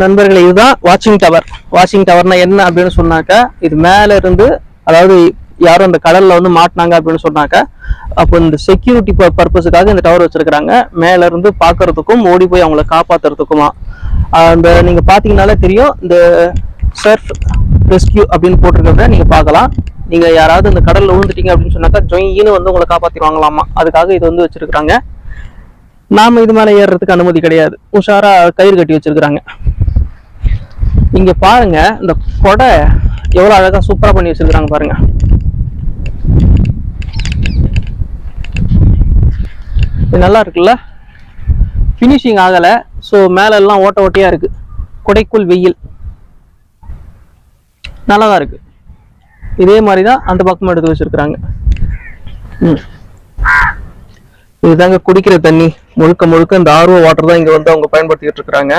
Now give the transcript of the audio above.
நண்பர்களே, இதுதான் வாட்சிங் டவர். வாட்சிங் டவர்னா என்ன அப்படின்னு சொன்னாக்கா, இது மேல இருந்து, அதாவது யாரும் அந்த கடல்ல வந்து மாட்டினாங்க அப்படின்னு சொன்னாக்கா, அப்போ இந்த செக்யூரிட்டி பர்பஸுக்காக இந்த டவர் வச்சிருக்கிறாங்க. மேல இருந்து பாக்குறதுக்கும் ஓடி போய் அவங்கள காப்பாத்துறதுக்குமா. அந்த நீங்க பாத்தீங்கன்னாலே தெரியும், இந்த சர்ஃப் ரெஸ்கியூ அப்படின்னு போட்டிருக்கிறத நீங்க பார்க்கலாம். நீங்க யாராவது இந்த கடல்ல விழுந்துட்டீங்க அப்படின்னு சொன்னாக்கா ஜொயின்னு வந்து உங்களை காப்பாத்திடுவாங்களாமா. அதுக்காக இது வந்து வச்சிருக்கிறாங்க. நாம இது மேல ஏறுறதுக்கு அனுமதி கிடையாது. உஷாரா கயிறு கட்டி வச்சிருக்கிறாங்க. இங்க பாருங்க, இந்த கொடை எவ்வளவு அழகா சூப்பரா பண்ணி வச்சிருக்காங்க பாருங்க. இது நல்லா இருக்குல்ல, பினிஷிங் ஆகல. ஸோ மேல எல்லாம் ஓட்ட ஓட்டையா இருக்கு. கொடைக்குள் வெயில் நல்லாதான் இருக்கு. இதே மாதிரிதான் அந்த பக்கமும் எடுத்து வச்சிருக்கிறாங்க. இதுதாங்க குடிக்கிற தண்ணி. முழுக்க முழுக்க இந்த ஆர்ஓ வாட்டர் தான் இங்க வந்து அவங்க பயன்படுத்திட்டு இருக்கிறாங்க.